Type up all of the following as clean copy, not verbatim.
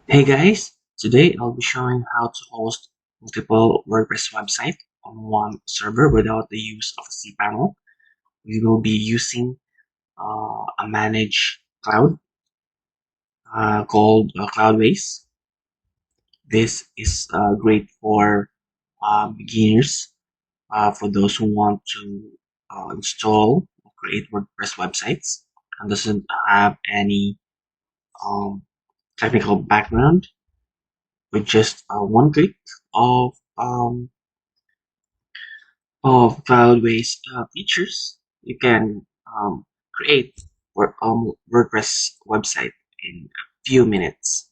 Hey guys, today I'll be showing how to host multiple WordPress websites on one server without the use of a cPanel. We will be using a managed cloud called Cloudways. This is great for beginners, for those who want to install or create WordPress websites and doesn't have any um, technical background. With just one click of um, Cloudways features, you can create WordPress website in a few minutes.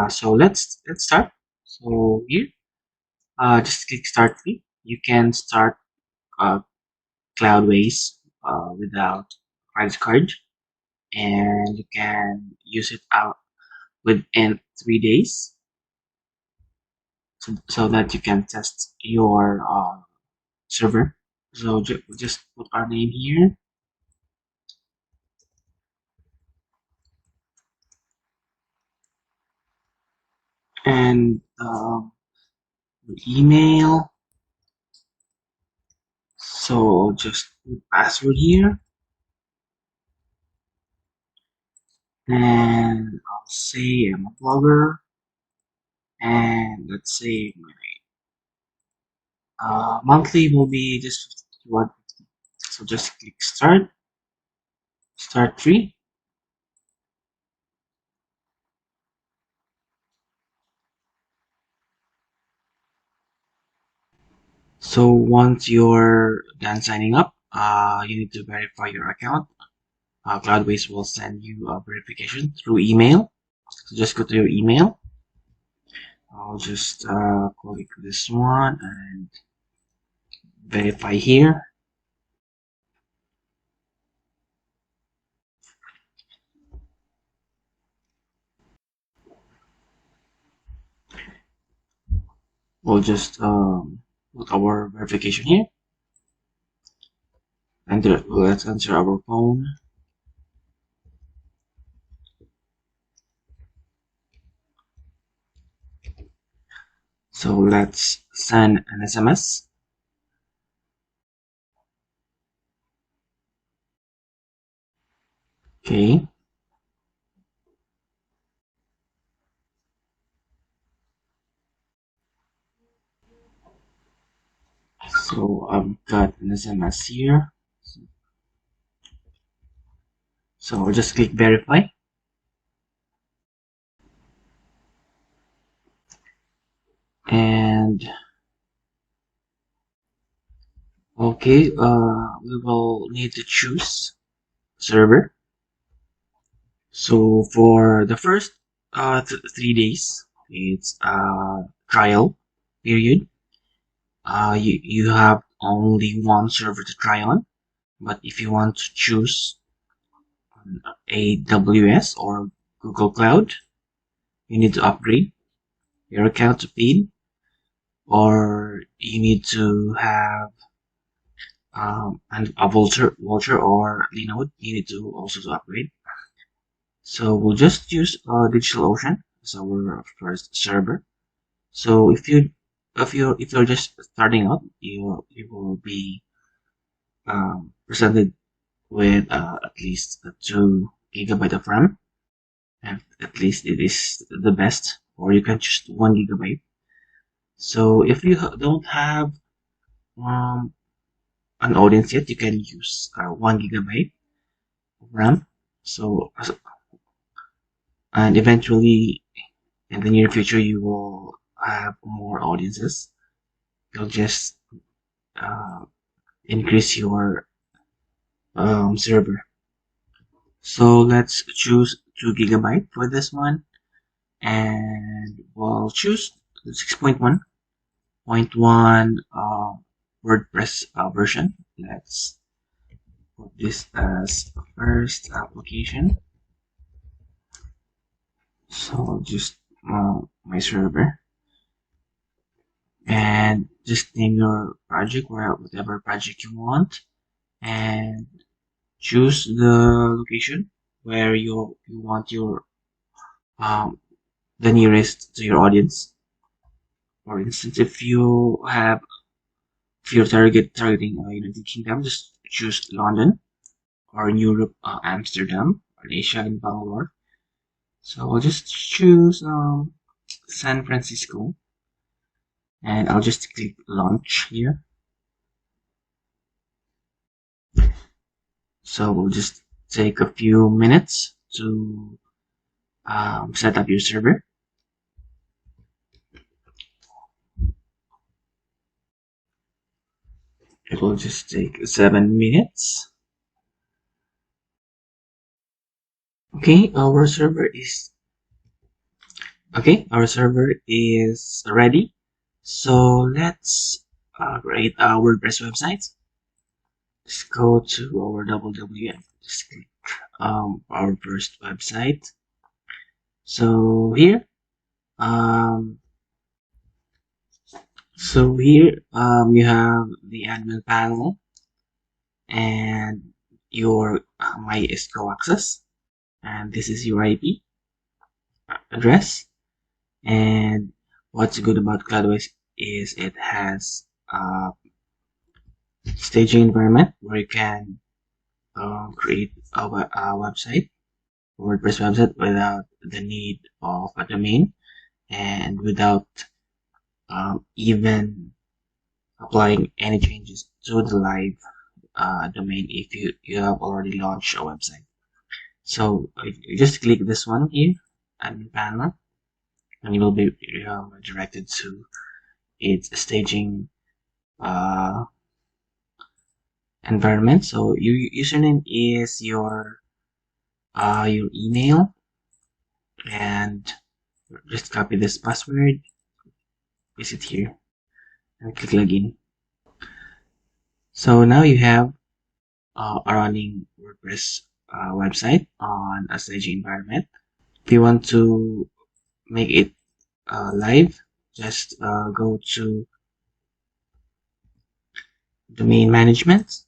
So let's start. So here, just click Start Free. You can start uh, Cloudways without credit card, and you can use it out within 3 days, so that you can test your server. So just put our name here and email. So just put password here, and I'll say I'm a blogger, and let's say my monthly will be just 150. So just click start free. So once you're done signing up, you need to verify your account. Cloudways will send you a verification through email. So just go to your email. I'll just click this one and verify here. We'll just put our verification here. And let's enter our phone. So let's send an SMS. Okay. So I've got an SMS here. So I'll just click verify. And okay, we will need to choose server. So for the first 3 days, it's a trial period. You have only one server to try on, but if you want to choose AWS or Google Cloud, you need to upgrade your account to paid, or you need to have and a Vultr or Linode. You need to also to upgrade. So we'll just use DigitalOcean as our first server. So if you're just starting out, you will be presented with at least 2 GB of RAM, and at least it is the best, or you can choose 1 GB. So if you don't have um, an audience yet, you can use 1 GB of RAM. So and eventually in the near future you will have more audiences. You'll just uh, increase your server. So let's choose 2 GB for this one, and we'll choose 6.1.1 WordPress version. Let's put this as the first application. So just my server, and just name your project, whatever project you want, and choose the location where you want your um, the nearest to your audience. For instance, if you're targeting United Kingdom, just choose London, or in Europe, Amsterdam, or in Asia, in Bangalore. So I'll just choose San Francisco, and I'll just click launch here. So we'll just take a few minutes to set up your server. It will just take 7 minutes. Okay, our server is ready. So let's create a WordPress website. Just go to our www. Just click our first website. So here, you have the admin panel and your MySQL access, and this is your IP address. And what's good about Cloudways is it has a staging environment where you can create a website, a WordPress website, without the need of a domain and without even applying any changes to the live domain if you have already launched a website. So you just click this one here, admin panel, and you will be directed to its staging environment. So your username is your email, and just copy this password, paste it here, and click login. So now you have a running WordPress website on a staging environment. If you want to make it live, just go to domain management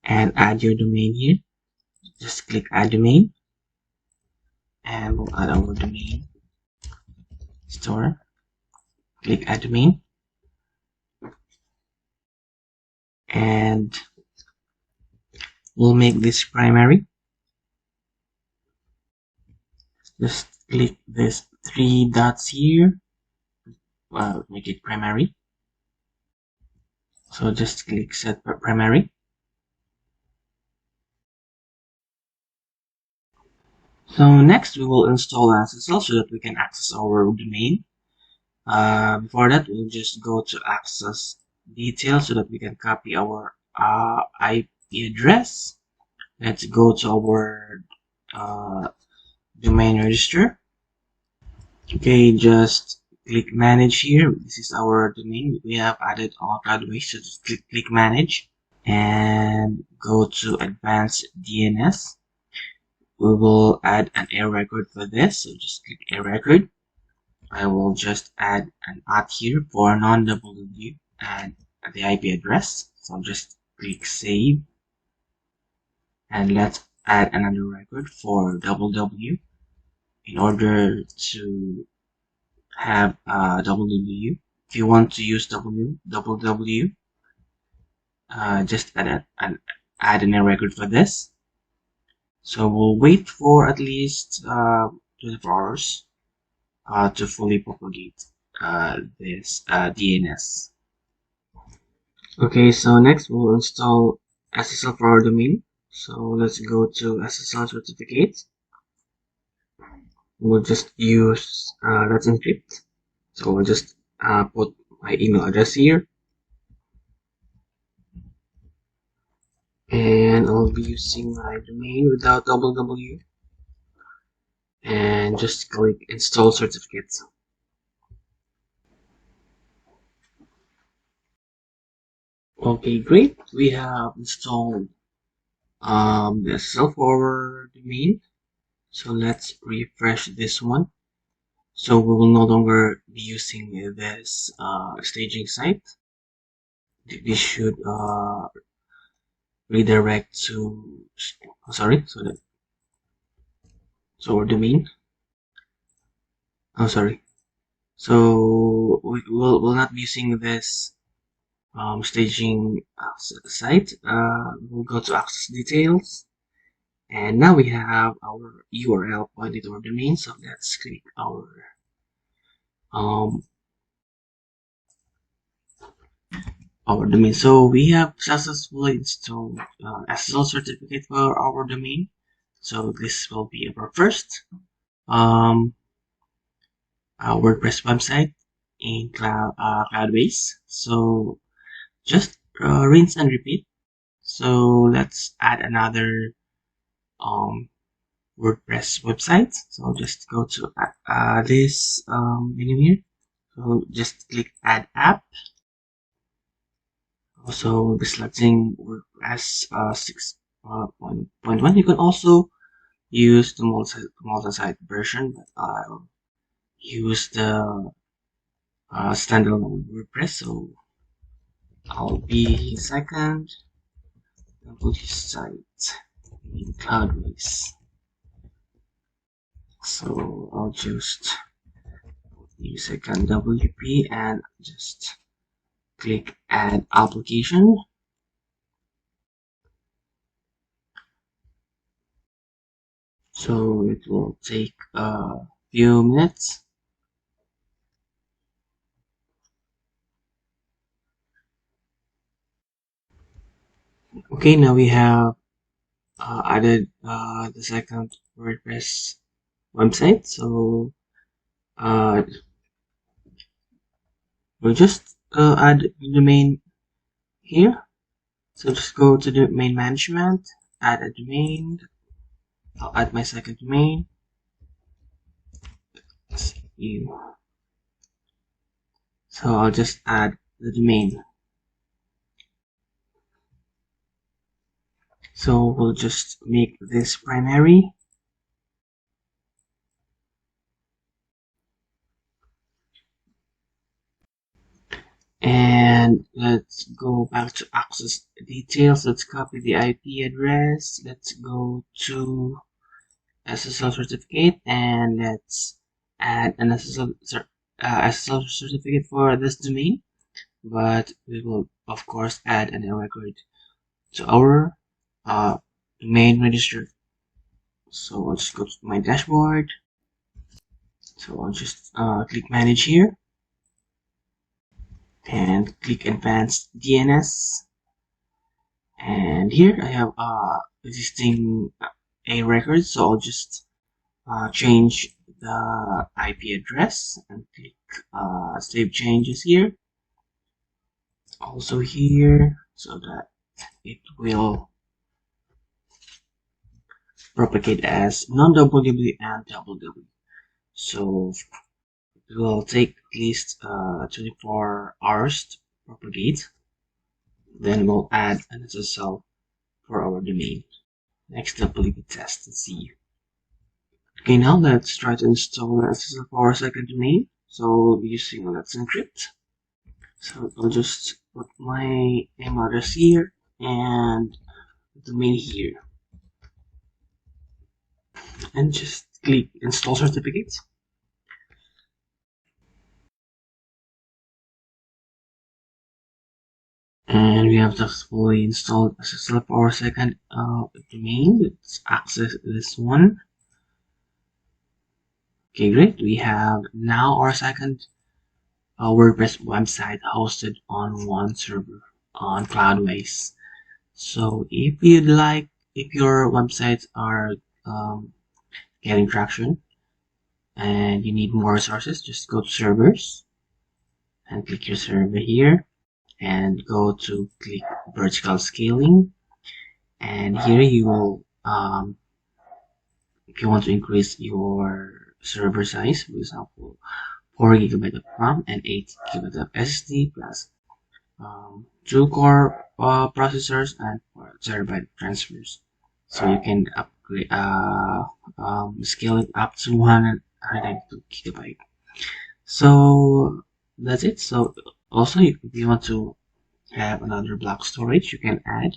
and add your domain here. Just click add domain, and we'll add our domain store. Click add domain, and we'll make this primary. Just click this 3 dots here. Make it primary. So just click set primary. So next we will install an SSL so that we can access our domain. Before that, we'll just go to access details so that we can copy our IP address. Let's go to our domain register. Okay, just click manage here. This is our domain. We have added all Cloudways, so just click manage and go to advanced DNS. We will add an error record for this, so just click error record. I will just add an @ here for non-WW and the IP address. So just click save, and let's add another record for WW in order to have WW. If you want to use WW, just add an error record for this. So we'll wait for at least 24 hours to fully propagate this DNS. Okay, so next we'll install SSL for our domain. So let's go to SSL certificate. We'll just use Let's Encrypt. So we'll just put my email address here, and I'll be using my domain without www, and just click install certificates. Okay, great. We have installed the SSL for our domain. So let's refresh this one. So we will no longer be using this staging site. This should redirect to, sorry, so that So our domain. Oh, sorry. So we'll not be using this staging site. We'll go to access details, and now we have our URL pointed to our domain. So let's click um our domain. So we have successfully installed SSL certificate for our domain. So this will be our first WordPress website in Cloudways. So just rinse and repeat. So let's add another um, WordPress website. So just go to this menu here. So just click Add App. Also, be selecting WordPress 6.1. You can also use the multi-site version, but I'll use the standalone WordPress. So I'll be second site in Cloudways. So I'll just use second WP and just click Add Application. So it will take a few minutes. Okay, now we have added the second WordPress website. So we'll just add the domain here. So just go to the domain management, add a domain. I'll add my second domain. So I'll just add the domain. So we'll just make this primary. And let's go back to access details. Let's copy the IP address. Let's go to SSL certificate and let's add an SSL certificate for this domain. But we will of course add an record to our domain register. So I'll just go to my dashboard. So I'll just click manage here and click advanced DNS. And here I have existing a record, so I'll just change the IP address and click save changes here. Also here, so that it will propagate as non-WW and WW. So it will take at least 24 hours to propagate. Then we'll add an SSL for our domain. Next up, we'll test and see. Okay, now let's try to install an SSL for our second domain. So we'll be using Let's Encrypt. So I'll just put my email address here and the domain here. And just click Install Certificates. And we have successfully installed SSL for our second domain. Let's access this one. Okay, great. We have now our second WordPress website hosted on one server on Cloudways. So if your websites are getting traction and you need more resources, just go to servers and click your server here and go to click vertical scaling. And here you will, if you want to increase your server size, for example, 4 GB of RAM and 8 GB of SSD plus 2 core processors and 4 terabyte transfers. So you can upgrade, scale it up to 192 GB. So that's it. So also, if you want to have another block storage, you can add.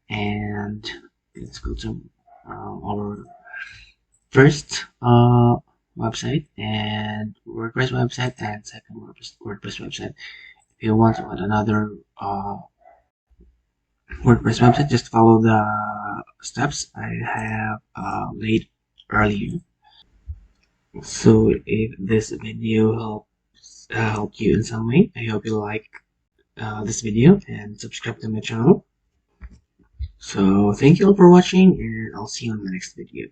And let's go to our first website and WordPress website, and second WordPress website. If you want to add another WordPress website, just follow the steps I have laid earlier. So if this video helped you in some way, I hope you like this video and subscribe to my channel. So thank you all for watching, and I'll see you on the next video.